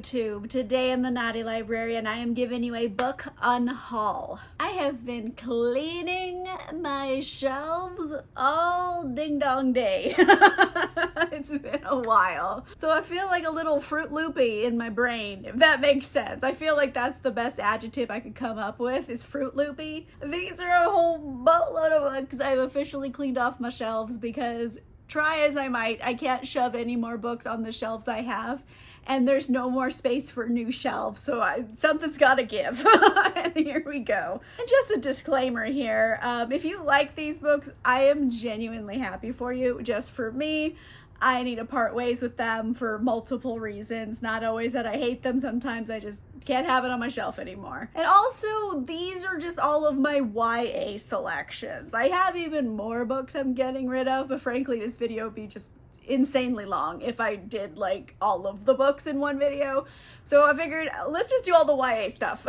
YouTube. Today in the Naughty Librarian, I am giving you a Book Unhaul. I have been cleaning my shelves all ding dong day. It's been a while. So I feel like a little Fruit Loopy in my brain, if that makes sense. I feel like that's the best adjective I could come up with, is Fruit Loopy. These are a whole boatload of books I've officially cleaned off my shelves because try as I might, I can't shove any more books on the shelves I have, and there's no more space for new shelves, so something's gotta give. And here we go. And just a disclaimer here, if you like these books, I am genuinely happy for you. Just for me, I need to part ways with them for multiple reasons. Not always that I hate them, sometimes I just can't have it on my shelf anymore. And also, these are just all of my YA selections. I have even more books I'm getting rid of, but frankly, this video would be just insanely long if I did like all of the books in one video. So I figured, let's just do all the YA stuff.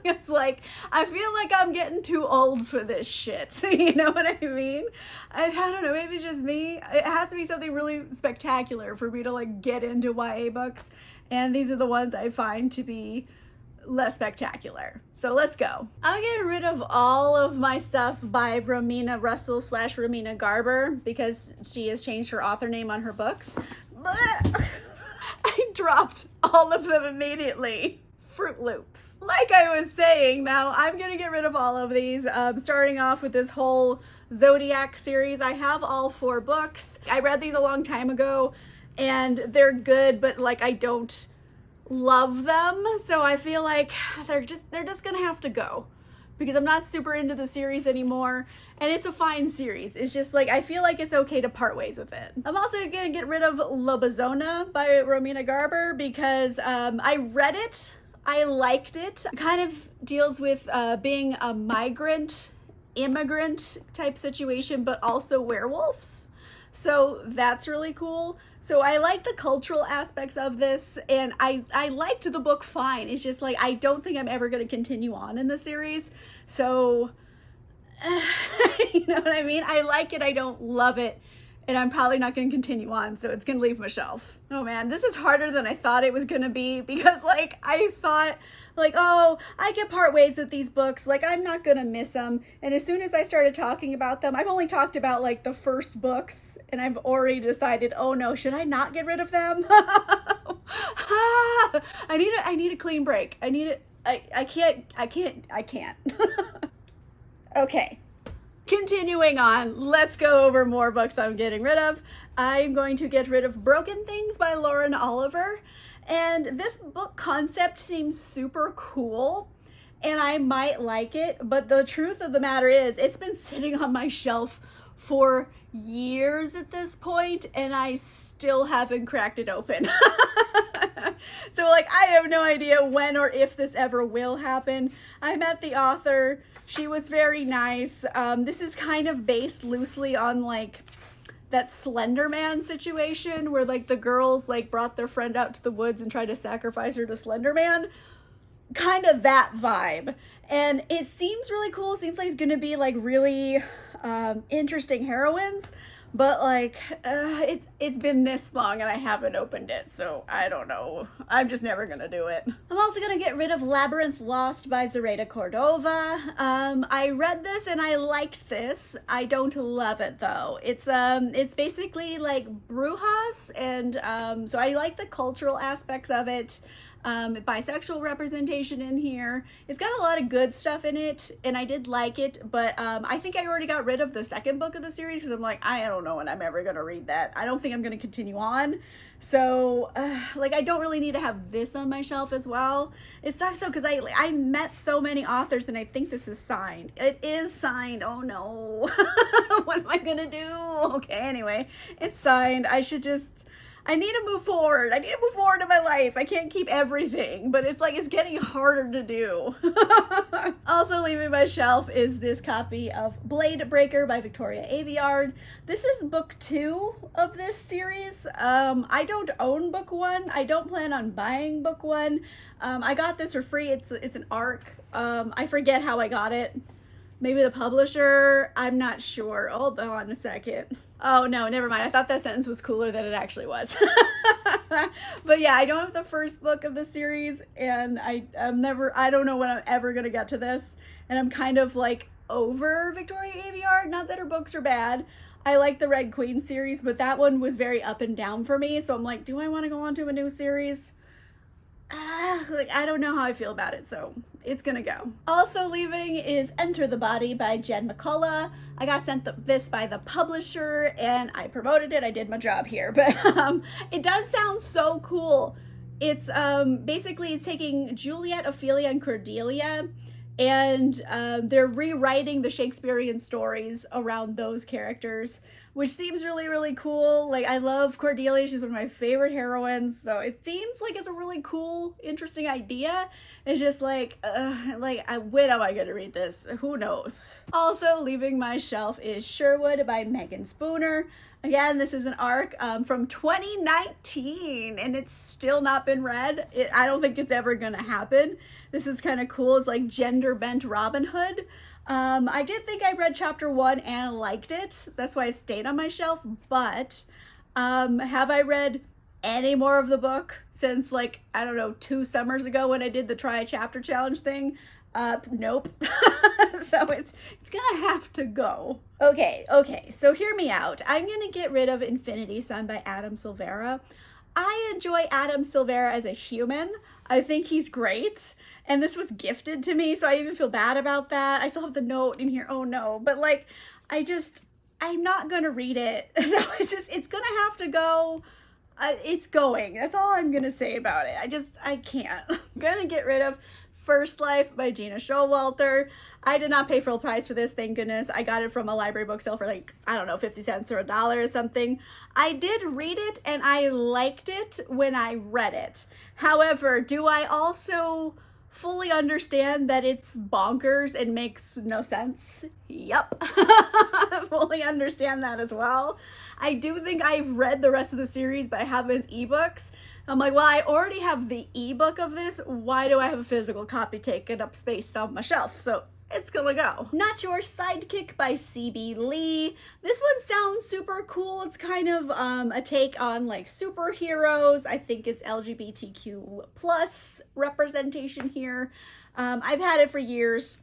It's like, I feel like I'm getting too old for this shit. You know what I mean? I don't know, maybe it's just me. It has to be something really spectacular for me to like get into YA books. And these are the ones I find to be less spectacular. So let's go. I'm getting rid of all of my stuff by Romina Russell / Romina Garber because she has changed her author name on her books. I dropped all of them immediately. Fruit Loops. Like I was saying, now I'm gonna get rid of all of these, starting off with this whole Zodiac series. I have all 4 books. I read these a long time ago and they're good, but like I don't love them, so I feel like they're just gonna have to go because I'm not super into the series anymore, and it's a fine series. It's just like I feel like it's okay to part ways with it. I'm also gonna get rid of Lobazona by Romina Garber because I read it, I liked it. It kind of deals with being a migrant, immigrant type situation, but also werewolves. So that's really cool. So I like the cultural aspects of this, and I liked the book fine. It's just like, I don't think I'm ever going to continue on in the series. So, you know what I mean? I like it, I don't love it, and I'm probably not going to continue on, so it's going to leave my shelf. Oh man, this is harder than I thought it was going to be because like, I thought like, oh, I can part ways with these books, like I'm not going to miss them. And as soon as I started talking about them, I've only talked about like the first books and I've already decided, oh no, should I not get rid of them? I need a clean break. I can't. Okay. Continuing on, let's go over more books I'm getting rid of. I'm going to get rid of Broken Things by Lauren Oliver. And this book concept seems super cool and I might like it, but the truth of the matter is it's been sitting on my shelf for years at this point and I still haven't cracked it open. So like, I have no idea when or if this ever will happen. I met the author. She was very nice. This is kind of based loosely on like that Slender Man situation where like the girls like brought their friend out to the woods and tried to sacrifice her to Slender Man. Kind of that vibe. And it seems really cool. It seems like it's gonna be like really interesting heroines. But like, it's been this long and I haven't opened it, so I don't know. I'm just never gonna do it. I'm also gonna get rid of Labyrinth Lost by Zoraida Cordova. I read this and I liked this. I don't love it though. It's basically like Brujas, and so I like the cultural aspects of it. Bisexual representation in here. It's got a lot of good stuff in it and I did like it, but I think I already got rid of the second book of the series because I'm like, I don't know when I'm ever gonna read that. I don't think I'm gonna continue on. So like, I don't really need to have this on my shelf as well. It sucks though because I met so many authors and I think this is signed. It is signed. Oh no. What am I gonna do? Okay, anyway, it's signed. I need to move forward. I need to move forward in my life. I can't keep everything, but it's like, it's getting harder to do. Also leaving my shelf is this copy of Blade Breaker by Victoria Aveyard. This is book 2 of this series. I don't own book 1. I don't plan on buying book 1. I got this for free. It's an ARC. I forget how I got it. Maybe the publisher. I'm not sure. Hold on a second. Oh, no, never mind. I thought that sentence was cooler than it actually was. But yeah, I don't have the first book of the series, and I don't know when I'm ever going to get to this. And I'm kind of like over Victoria Aveyard. Not that her books are bad. I like the Red Queen series, but that one was very up and down for me. So I'm like, do I want to go on to a new series? Like, I don't know how I feel about it, so it's gonna go. Also leaving is Enter the Body by Jen McCullough. I got sent this by the publisher, and I promoted it. I did my job here, but it does sound so cool. It's basically it's taking Juliet, Ophelia, and Cordelia, and they're rewriting the Shakespearean stories around those characters, which seems really, really cool. Like, I love Cordelia. She's one of my favorite heroines. So it seems like it's a really cool, interesting idea. It's just like when am I going to read this? Who knows? Also leaving my shelf is Sherwood by Megan Spooner. Again, this is an arc from 2019, and it's still not been read. I don't think it's ever going to happen. This is kind of cool. It's like gender-bent Robin Hood. I did think I read chapter 1 and liked it. That's why it stayed on my shelf. But have I read any more of the book since, like, I don't know, 2 summers ago when I did the try a chapter challenge thing? Nope. So it's gonna have to go. Okay, so hear me out. I'm gonna get rid of Infinity Sun by Adam Silvera. I enjoy Adam Silvera as a human. I think he's great. And this was gifted to me, so I even feel bad about that. I still have the note in here. Oh no. But like, I'm not gonna read it. So it's gonna have to go. It's going. That's all I'm gonna say about it. I can't. I'm gonna get rid of First Life by Gina Showalter. I did not pay full price for this, thank goodness. I got it from a library book sale for like, I don't know, 50 cents or $1 or something. I did read it and I liked it when I read it. However, do I also fully understand that it's bonkers and makes no sense? Yep. Fully understand that as well. I do think I've read the rest of the series, but I have them as ebooks. I'm like, well, I already have the ebook of this. Why do I have a physical copy taking up space on my shelf? So it's gonna go. Not Your Sidekick by C.B. Lee. This one sounds super cool. It's kind of a take on like superheroes. I think it's LGBTQ plus representation here. I've had it for years.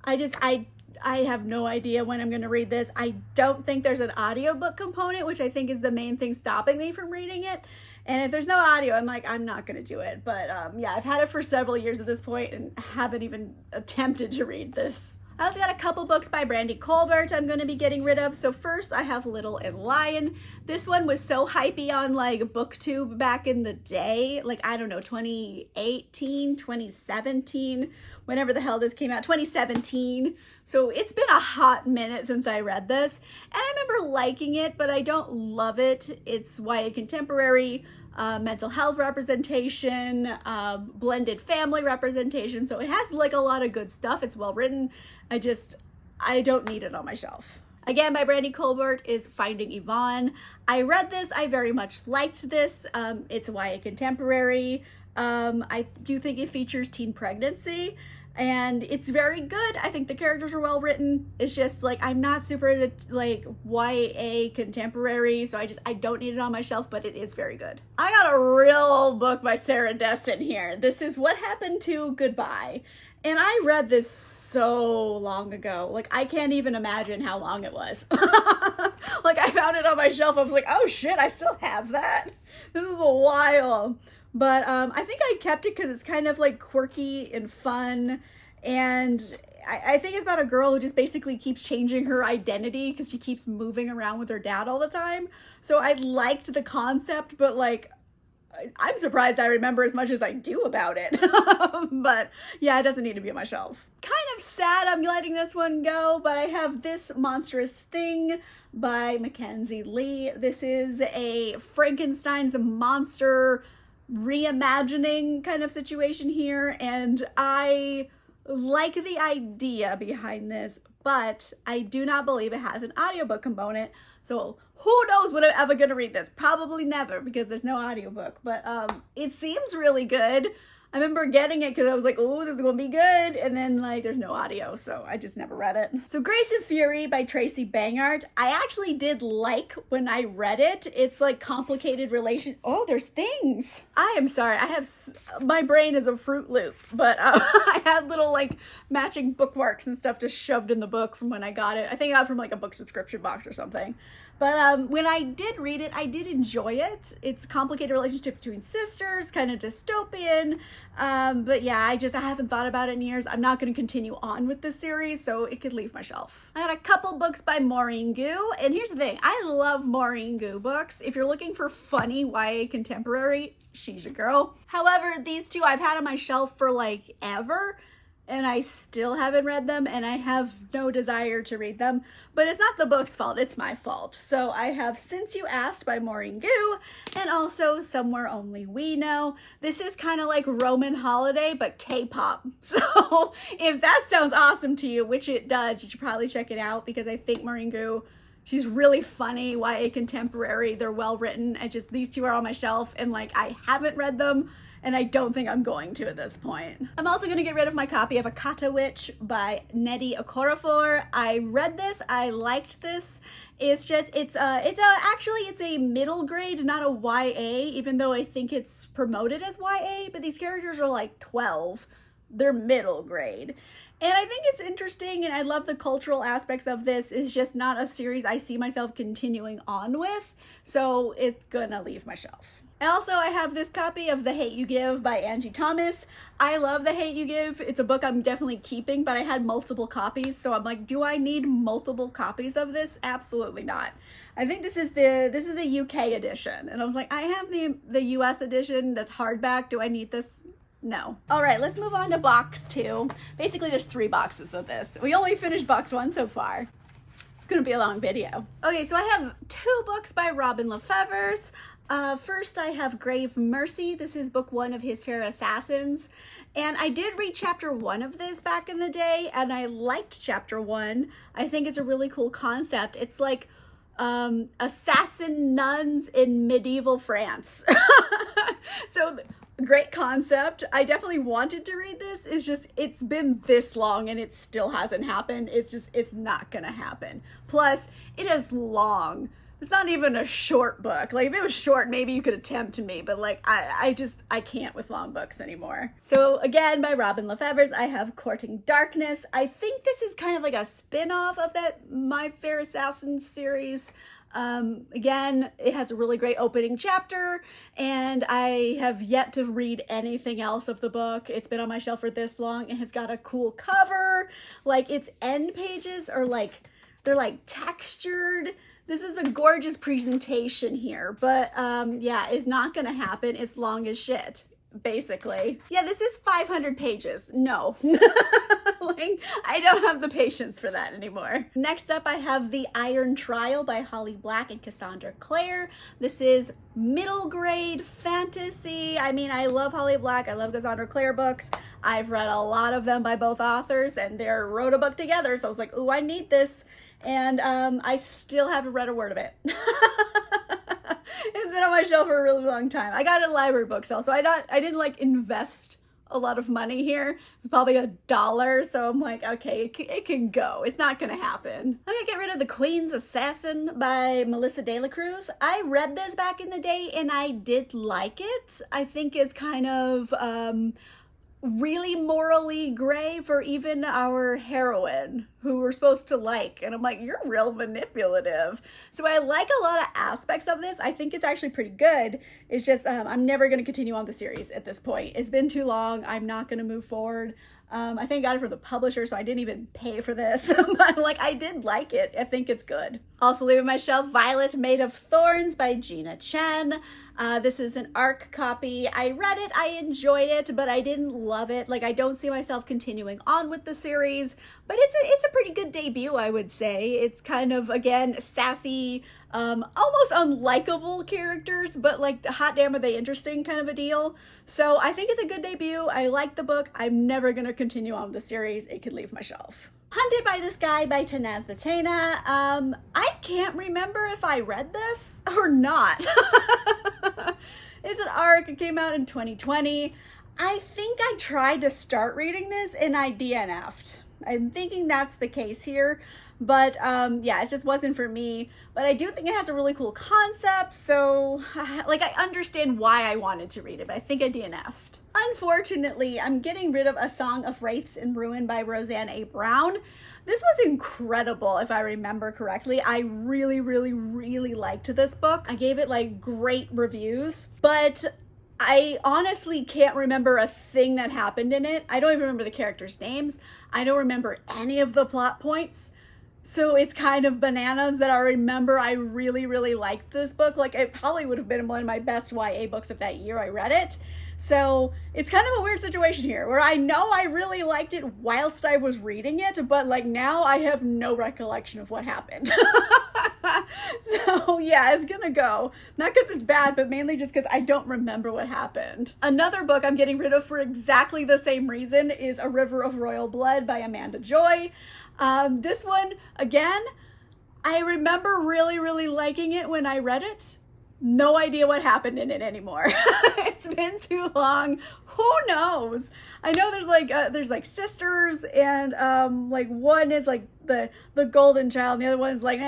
I have no idea when I'm going to read this. I don't think there's an audiobook component, which I think is the main thing stopping me from reading it. And if there's no audio, I'm like, I'm not going to do it. But yeah, I've had it for several years at this point and haven't even attempted to read this. I also got a couple books by Brandy Colbert I'm going to be getting rid of. So first I have Little and Lion. This one was so hypey on like BookTube back in the day. Like, I don't know, 2018, 2017, whenever the hell this came out, 2017. So it's been a hot minute since I read this. And I remember liking it, but I don't love it. It's YA contemporary, mental health representation, blended family representation. So it has like a lot of good stuff. It's well written. I don't need it on my shelf. Again, by Brandy Colbert is Finding Ivonne. I read this. I very much liked this. It's YA contemporary. I do think it features teen pregnancy. And it's very good. I think the characters are well written. It's just like, I'm not super into like YA contemporary, so I don't need it on my shelf, but it is very good. I got a real old book by Sarah Desson here. This is What Happened to Goodbye. And I read this so long ago. Like, I can't even imagine how long it was. Like, I found it on my shelf. I was like, oh shit, I still have that. This is a while. But I think I kept it because it's kind of like quirky and fun. And I think it's about a girl who just basically keeps changing her identity because she keeps moving around with her dad all the time. So I liked the concept, but like, I'm surprised I remember as much as I do about it. But yeah, it doesn't need to be on my shelf. Kind of sad I'm letting this one go, but I have This Monsterish Thing by Mackenzie Lee. This is a Frankenstein's monster reimagining kind of situation here, and I like the idea behind this, but I do not believe it has an audiobook component. So who knows when I'm ever gonna read this? Probably never, because there's no audiobook, but it seems really good. I remember getting it because I was like, oh, this is going to be good. And then like there's no audio, so I just never read it. So Grace and Fury by Tracy Bangart. I actually did like when I read it. It's like complicated relation. Oh, there's things. I am sorry. My brain is a Fruit Loop, but I had little like matching bookmarks and stuff just shoved in the book from when I got it. I think I got it from like a book subscription box or something. But when I did read it, I did enjoy it. It's a complicated relationship between sisters, kind of dystopian. But yeah, I haven't thought about it in years. I'm not going to continue on with this series, so it could leave my shelf. I got a couple books by Maureen Gu, and here's the thing. I love Maureen Gu books. If you're looking for funny YA contemporary, she's your girl. However, these two I've had on my shelf for like ever, and I still haven't read them, and I have no desire to read them. But it's not the book's fault, it's my fault. So I have Since You Asked by Maureen Gu, and also Somewhere Only We Know. This is kind of like Roman Holiday, but K-pop. So if that sounds awesome to you, which it does, you should probably check it out, because I think Maureen Gu, she's really funny, YA contemporary, they're well written, and just these two are on my shelf, and like I haven't read them, and I don't think I'm going to at this point. I'm also gonna get rid of my copy of AATA Witch by Nnedi Okorafor. I read this, I liked this. It's a middle grade, not a YA, even though I think it's promoted as YA, but these characters are like 12. They're middle grade. And I think it's interesting, and I love the cultural aspects of this. It's just not a series I see myself continuing on with, so it's gonna leave my shelf. I have this copy of The Hate You Give by Angie Thomas. I love The Hate You Give. It's a book I'm definitely keeping, but I had multiple copies, so I'm like, do I need multiple copies of this? Absolutely not. I think this is the UK edition, and I was like, I have the US edition that's hardback. Do I need this? No. All right, let's move on to box 2. Basically, there's 3 boxes of this. We only finished box 1 so far. It's gonna be a long video. Okay, so I have 2 books by Robin Lefevers. First, I have Grave Mercy. This is book 1 of His Fair Assassins. And I did read chapter 1 of this back in the day, and I liked chapter 1. I think it's a really cool concept. It's like assassin nuns in medieval France. So great concept. I definitely wanted to read this. It's been this long and it still hasn't happened. It's not gonna happen. Plus, it is long. It's not even a short book. Like if it was short, maybe you could attempt to me, but like I can't with long books anymore. So again, by Robin Lefevers, I have Courting Darkness. I think this is kind of like a spin-off of that My Fair Assassins series. Again, it has a really great opening chapter, and I have yet to read anything else of the book. It's been on my shelf for this long, and it's got a cool cover. Like its end pages are like, they're like textured. This is a gorgeous presentation here, but yeah, it's not gonna happen. It's long as shit, basically. Yeah, this is 500 pages. No. Like, I don't have the patience for that anymore. Next up, I have The Iron Trial by Holly Black and Cassandra Clare. This is middle grade fantasy. I mean, I love Holly Black. I love Cassandra Clare books. I've read a lot of them by both authors, and they wrote a book together, so I was like, ooh, I need this. And I still haven't read a word of it. It's been on my shelf for a really long time. I got it at a library book sale, so I didn't like invest a lot of money here. It's probably $1, so I'm like, okay, it can go. It's not gonna happen. I'm gonna get rid of The Queen's Assassin by Melissa De La Cruz. I read this back in the day and I did like it. I think it's kind of really morally gray for even our heroine, who we're supposed to like. And I'm like, you're real manipulative. So I like a lot of aspects of this. I think it's actually pretty good. It's just, I'm never going to continue on the series at this point. It's been too long. I'm not going to move forward. I think I got it from the publisher, so I didn't even pay for this. But like, I did like it. I think it's good. Also leaving my shelf, Violet Made of Thorns by Gina Chen. This is an ARC copy. I read it, I enjoyed it, but I didn't love it. Like, I don't see myself continuing on with the series, but it's a pretty good debut, I would say. It's kind of, again, sassy, almost unlikable characters, but like, hot damn, are they interesting kind of a deal. So I think it's a good debut. I like the book. I'm never gonna continue on with the series. It could leave my shelf. Hunted by This Guy by Tanaz Batena. I can't remember if I read this or not. It's an ARC. It came out in 2020. I think I tried to start reading this and I DNF'd. I'm thinking that's the case here, but yeah, it just wasn't for me. But I do think it has a really cool concept, so like I understand why I wanted to read it, but I think I DNF'd. Unfortunately, I'm getting rid of A Song of Wraiths and Ruin by Roseanne A. Brown. This was incredible, if I remember correctly. I really, really, really liked this book. I gave it like great reviews, but I honestly can't remember a thing that happened in it. I don't even remember the characters' names. I don't remember any of the plot points. So it's kind of bananas that I remember I really, really liked this book. Like, it probably would have been one of my best YA books of that year I read it. So it's kind of a weird situation here where I know I really liked it whilst I was reading it, but like now I have no recollection of what happened. So yeah, it's gonna go. Not because it's bad, but mainly just because I don't remember what happened. Another book I'm getting rid of for exactly the same reason is A River of Royal Blood by Amanda Joy. This one, again, I remember really, really liking it when I read it. No idea what happened in it anymore. It's been too long. Who knows? I know there's like sisters, and like one is like the golden child, and the other one is like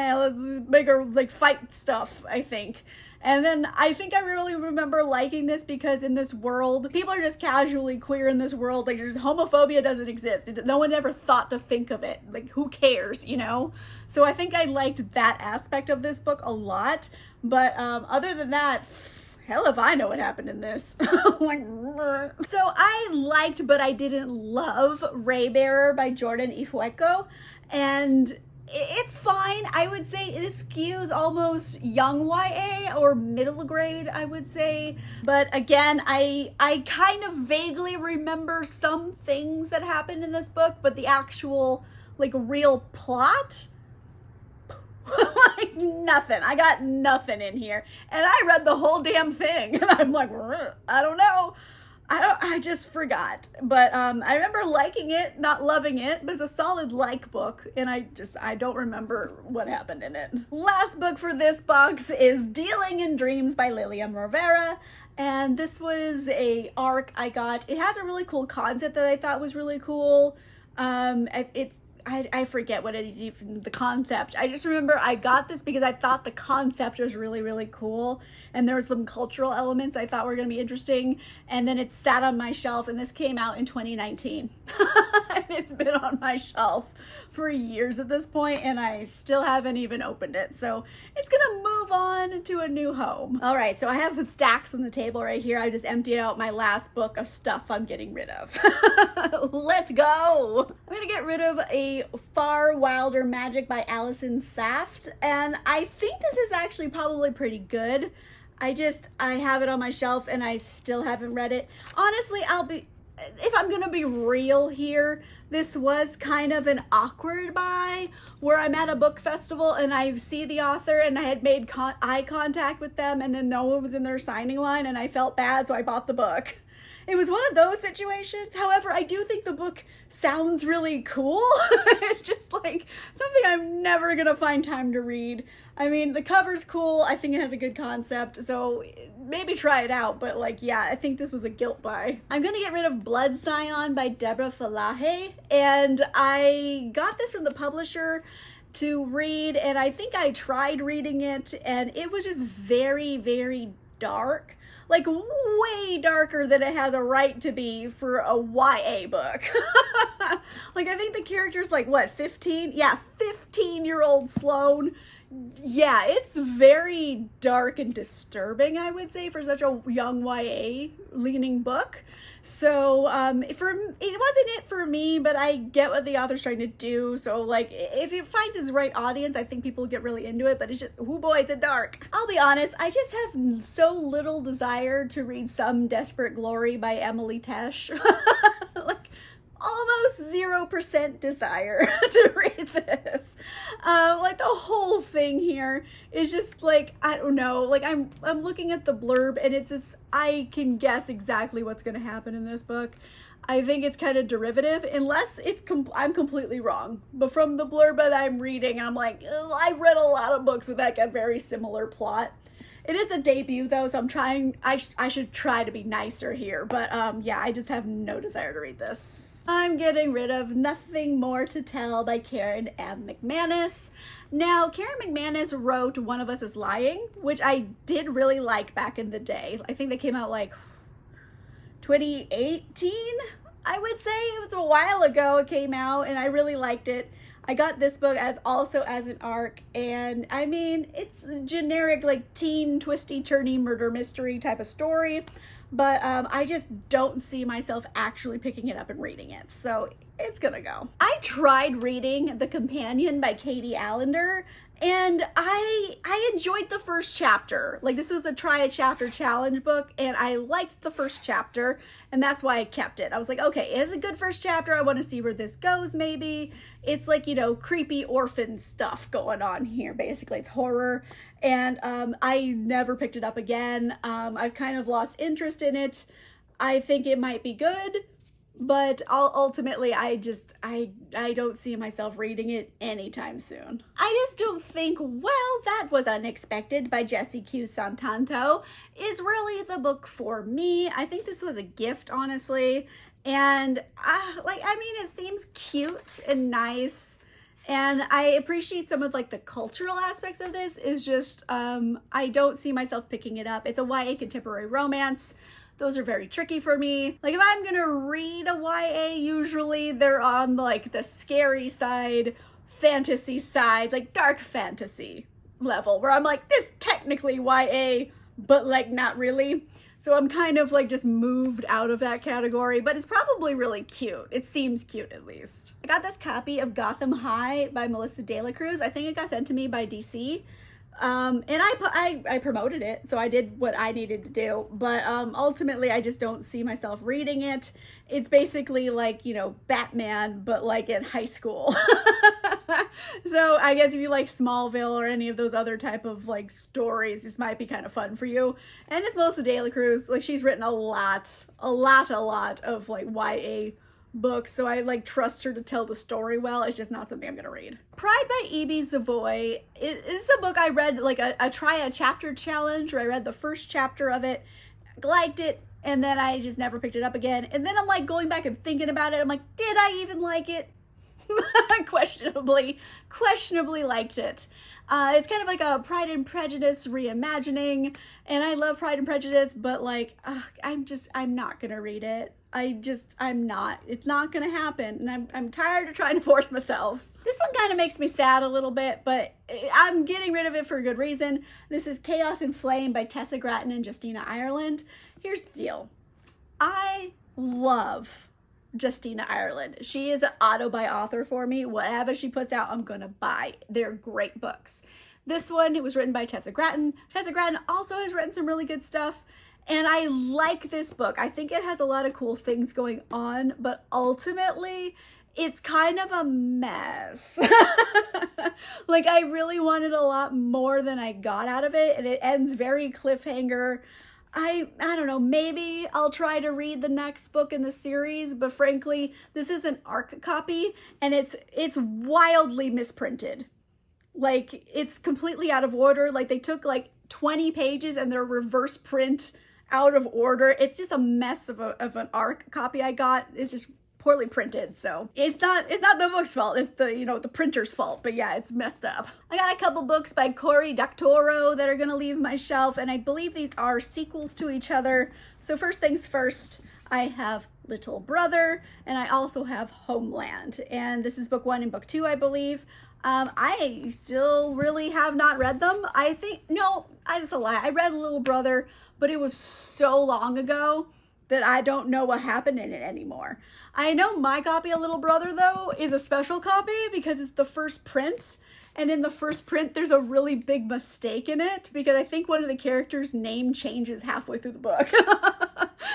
bigger like fight stuff, I think. And then I think I really remember liking this because in this world, people are just casually queer in this world. Like, there's homophobia doesn't exist. No one ever thought to think of it. Like, who cares, you know? So I think I liked that aspect of this book a lot. But other than that, hell if I know what happened in this. Like, so I liked, but I didn't love Raybearer by Jordan Ifueko. And it's fine. I would say it skews almost young YA or middle grade, I would say. But again, I kind of vaguely remember some things that happened in this book, but the actual like real plot, like nothing. I got nothing in here. And I read the whole damn thing. And I'm like, I don't know. I just forgot. But I remember liking it, not loving it, but it's a solid like book, and I don't remember what happened in it. Last book for this box is Dealing in Dreams by Lilian Rivera, and this was a arc I got. It has a really cool concept that I thought was really cool. I forget what it is, even the concept. I just remember I got this because I thought the concept was really, really cool. And there were some cultural elements I thought were going to be interesting. And then it sat on my shelf, and this came out in 2019. And it's been on my shelf for years at this point, and I still haven't even opened it. So it's going to move on to a new home. All right, so I have the stacks on the table right here. I just emptied out my last book of stuff I'm getting rid of. Let's go. I'm going to get rid of A Far Wilder Magic by Allison Saft, and I think this is actually probably pretty good. I have it on my shelf and I still haven't read it. Honestly, if I'm gonna be real here, this was kind of an awkward buy where I'm at a book festival and I see the author and I had made eye contact with them, and then no one was in their signing line and I felt bad, so I bought the book. It was one of those situations. However, I do think the book sounds really cool. It's just like something I'm never gonna find time to read. I mean, the cover's cool. I think it has a good concept, so maybe try it out. But like, yeah, I think this was a guilt buy. I'm gonna get rid of Blood Scion by Deborah Falahe, and I got this from the publisher to read, and I think I tried reading it, and it was just very, very dark. Like, way darker than it has a right to be for a YA book. Like, I think the character's like, what, 15? Yeah, 15-year-old Sloane. Yeah, it's very dark and disturbing, I would say, for such a young YA-leaning book. So, it wasn't it for me, but I get what the author's trying to do. So, like, if it finds its right audience, I think people get really into it, but it's just, oh boy, it's a dark. I'll be honest, I just have so little desire to read Some Desperate Glory by Emily Tesh. Like, almost 0% desire to read this. Like, the whole thing here is just like, I don't know, like I'm looking at the blurb and it's just, I can guess exactly what's going to happen in this book. I think it's kind of derivative, unless I'm completely wrong. But from the blurb that I'm reading, I'm like, I've read a lot of books with like a very similar plot. It is a debut though, so I'm trying, I should try to be nicer here, but yeah, I just have no desire to read this. I'm getting rid of Nothing More to Tell by Karen M. McManus. Now, Karen McManus wrote One of Us is Lying, which I did really like back in the day. I think they came out like 2018, I would say. It was a while ago it came out, and I really liked it. I got this book also as an ARC, and I mean, it's generic, like teen, twisty, turny murder mystery type of story, but I just don't see myself actually picking it up and reading it, so it's gonna go. I tried reading The Companion by Katie Allender, and I enjoyed the first chapter. Like, this was a try a chapter challenge book, and I liked the first chapter, and that's why I kept it. I was like, okay, it's a good first chapter. I want to see where this goes, maybe. It's like, you know, creepy orphan stuff going on here, basically. It's horror, and I never picked it up again. I've kind of lost interest in it. I think it might be good, but ultimately I don't see myself reading it anytime soon. I just don't think Well, That Was Unexpected by Jessie Q. Santanto is really the book for me. I think this was a gift, honestly. And it seems cute and nice. And I appreciate some of like the cultural aspects of this. Is just, I don't see myself picking it up. It's a YA contemporary romance. Those are very tricky for me. Like, if I'm gonna read a YA, usually they're on like the scary side, fantasy side, like dark fantasy level, where I'm like, this technically YA, but like not really. So I'm kind of like just moved out of that category, but it's probably really cute. It seems cute, at least. I got this copy of Gotham High by Melissa De La Cruz. I think it got sent to me by DC. And I promoted it, so I did what I needed to do, but ultimately I just don't see myself reading it. It's basically like, you know, Batman, but like in high school. So I guess if you like Smallville or any of those other type of like stories, this might be kind of fun for you. And it's Melissa De La Cruz. Like, she's written a lot of like YA books, so I like trust her to tell the story well. It's just not something I'm gonna read. Pride by E.B. Savoy is a book I read like a try a chapter challenge, where I read the first chapter of it, liked it, and then I just never picked it up again. And then I'm like going back and thinking about it. I'm like, did I even like it? questionably liked it. It's kind of like a Pride and Prejudice reimagining, and I love Pride and Prejudice, but like, I'm not gonna read it. I'm not. It's not gonna happen, and I'm tired of trying to force myself. This one kind of makes me sad a little bit, but I'm getting rid of it for a good reason. This is Chaos and Flame by Tessa Gratton and Justina Ireland. Here's the deal. I love Justina Ireland. She is an auto-buy author for me. Whatever she puts out, I'm gonna buy. They're great books. This one, it was written by Tessa Gratton. Tessa Gratton also has written some really good stuff, and I like this book. I think it has a lot of cool things going on, but ultimately, it's kind of a mess. Like, I really wanted a lot more than I got out of it, and it ends very cliffhanger. I don't know, maybe I'll try to read the next book in the series, but frankly, this is an ARC copy, and it's wildly misprinted. Like, it's completely out of order. Like, they took like 20 pages and they're reverse print out of order. It's just a mess of an ARC copy I got. It's just poorly printed, so it's not the book's fault. It's the, you know, the printer's fault. But yeah, it's messed up. I got a couple books by Cory Doctorow that are gonna leave my shelf, and I believe these are sequels to each other. So first things first, I have Little Brother, and I also have Homeland, and this is book 1 and book 2, I believe. I still really have not read them. That's a lie. I read Little Brother, but it was so long ago that I don't know what happened in it anymore. I know my copy of Little Brother, though, is a special copy because it's the first print. And in the first print, there's a really big mistake in it because I think one of the characters' name changes halfway through the book.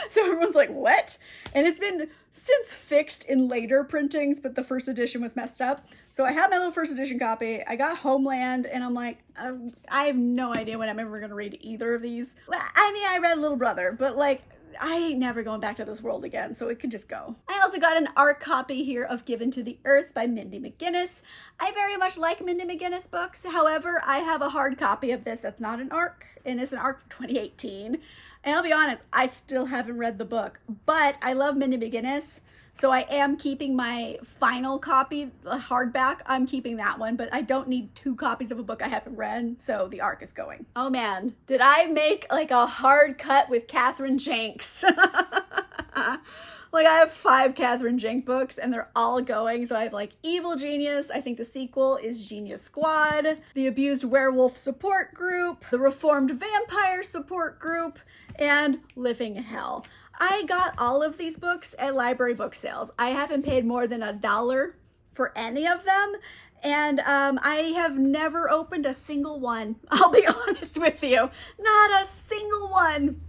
So everyone's like, what? And it's been since fixed in later printings, but the first edition was messed up. So I have my little first edition copy. I got Homeland, and I'm like, I have no idea when I'm ever going to read either of these. I mean, I read Little Brother, but like, I ain't never going back to this world again, so it can just go. I also got an ARC copy here of Given to the Earth by Mindy McGinnis. I very much like Mindy McGinnis books. However, I have a hard copy of this that's not an ARC, and it's an ARC from 2018. And I'll be honest, I still haven't read the book, but I love Mindy McGinnis. So I am keeping my final copy, the hardback. I'm keeping that one, but I don't need 2 copies of a book I haven't read, so the ARC is going. Oh man, did I make like a hard cut with Catherine Jenks? Like I have 5 Catherine Jenks books and they're all going. So I have like Evil Genius. I think the sequel is Genius Squad, the Abused Werewolf Support Group, the Reformed Vampire Support Group, and Living Hell. I got all of these books at library book sales. I haven't paid more than $1 for any of them. And I have never opened a single one. I'll be honest with you. Not a single one.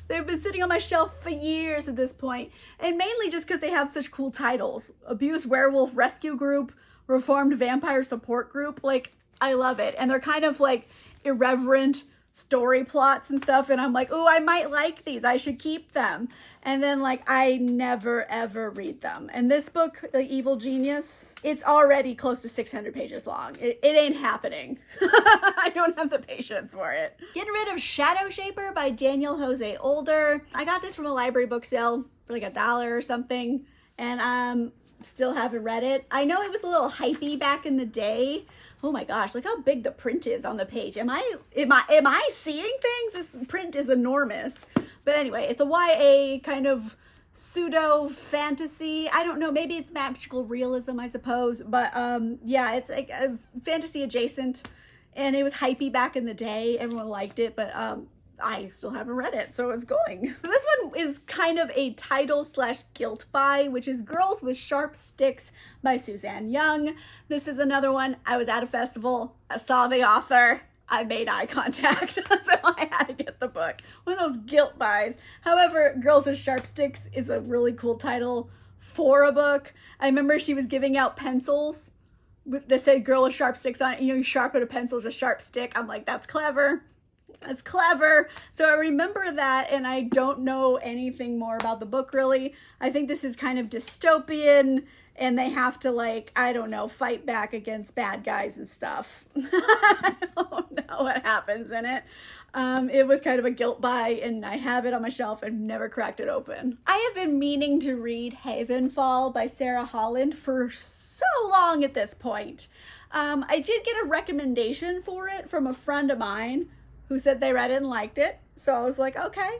They've been sitting on my shelf for years at this point. And mainly just because they have such cool titles. Abused Werewolf Rescue Group, Reformed Vampire Support Group. Like, I love it. And they're kind of like irreverent story plots and stuff, and I'm like, oh, I might like these, I should keep them. And then like I never ever read them. And this book, The Evil Genius, it's already close to 600 pages long. It ain't happening. I don't have the patience for it. Get rid of Shadow Shaper by Daniel Jose Older. I got this from a library book sale for like $1 or something, and still haven't read it. I know it was a little hypey back in the day. Oh my gosh, look how big the print is on the page. Am I seeing things? This print is enormous. But anyway, it's a YA kind of pseudo fantasy. I don't know, maybe it's magical realism, I suppose. But yeah, it's like a fantasy adjacent, and it was hypey back in the day. Everyone liked it, but I still haven't read it, so it's going. This one is kind of a title/guilt buy, which is Girls with Sharp Sticks by Suzanne Young. This is another one. I was at a festival, I saw the author, I made eye contact, so I had to get the book. One of those guilt buys. However, Girls with Sharp Sticks is a really cool title for a book. I remember she was giving out pencils that said Girl with Sharp Sticks on it. You know, you sharpen a pencil with a sharp stick. I'm like, that's clever. That's clever. So I remember that, and I don't know anything more about the book really. I think this is kind of dystopian, and they have to, like, I don't know, fight back against bad guys and stuff. I don't know what happens in it. It was kind of a guilt buy, and I have it on my shelf and never cracked it open. I have been meaning to read Havenfall by Sarah Holland for so long at this point. I did get a recommendation for it from a friend of mine who said they read it and liked it. So I was like, okay,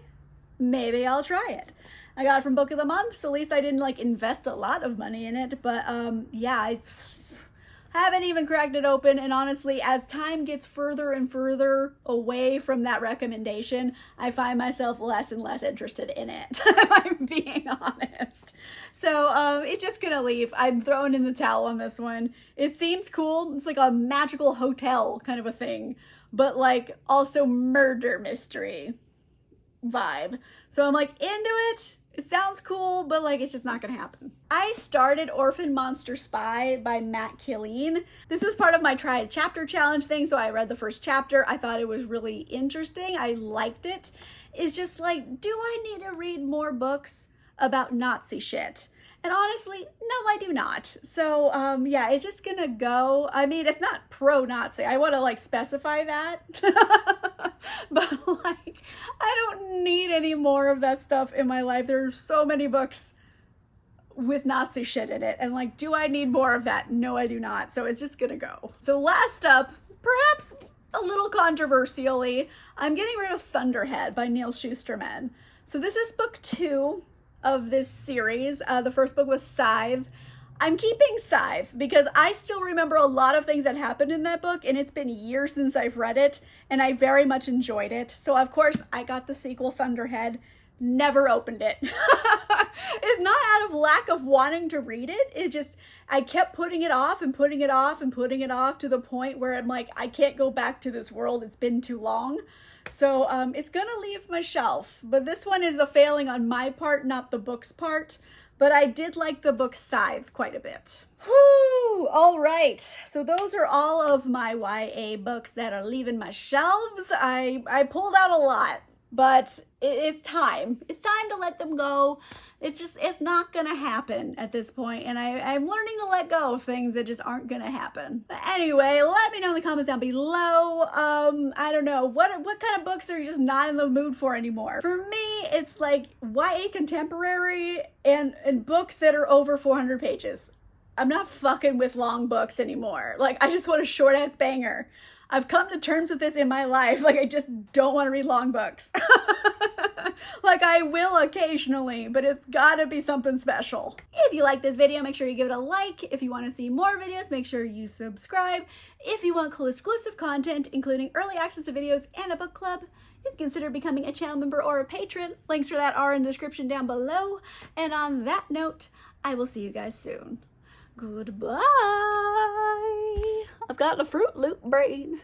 maybe I'll try it. I got it from Book of the Month, so at least I didn't like invest a lot of money in it. But yeah, I haven't even cracked it open. And honestly, as time gets further and further away from that recommendation, I find myself less and less interested in it, if I'm being honest. So it's just gonna leave. I'm throwing in the towel on this one. It seems cool. It's like a magical hotel kind of a thing, but like also murder mystery vibe. So I'm like into it. It sounds cool, but like it's just not gonna happen. I started Orphan Monster Spy by Matt Killeen. This was part of my try a chapter challenge thing, so I read the first chapter. I thought it was really interesting. I liked it. It's just like, do I need to read more books about Nazi shit? And honestly, no, I do not. So yeah, it's just gonna go. I mean, it's not pro-Nazi. I want to like specify that. But like, I don't need any more of that stuff in my life. There's so many books with Nazi shit in it. And like, do I need more of that? No, I do not. So it's just gonna go. So last up, perhaps a little controversially, I'm getting rid of Thunderhead by Neil Shusterman. So this is book 2 of this series. The first book was Scythe. I'm keeping Scythe because I still remember a lot of things that happened in that book, and it's been years since I've read it, and I very much enjoyed it. So of course I got the sequel Thunderhead, never opened it. It's not out of lack of wanting to read it. It just, I kept putting it off and putting it off and putting it off to the point where I'm like, I can't go back to this world. It's been too long. So it's gonna leave my shelf, but this one is a failing on my part, not the book's part. But I did like the book Scythe quite a bit. Whew, all right. So those are all of my YA books that are leaving my shelves. I pulled out a lot. But it's time. It's time to let them go. It's not gonna happen at this point, and I'm learning to let go of things that just aren't gonna happen. But anyway, let me know in the comments down below. I don't know, what kind of books are you just not in the mood for anymore? For me, it's like YA contemporary and books that are over 400 pages. I'm not fucking with long books anymore. Like, I just want a short ass banger. I've come to terms with this in my life. Like, I just don't want to read long books. Like, I will occasionally, but it's gotta be something special. If you like this video, make sure you give it a like. If you want to see more videos, make sure you subscribe. If you want cool exclusive content, including early access to videos and a book club, you can consider becoming a channel member or a patron. Links for that are in the description down below. And on that note, I will see you guys soon. Goodbye. I've got a Fruit Loop brain.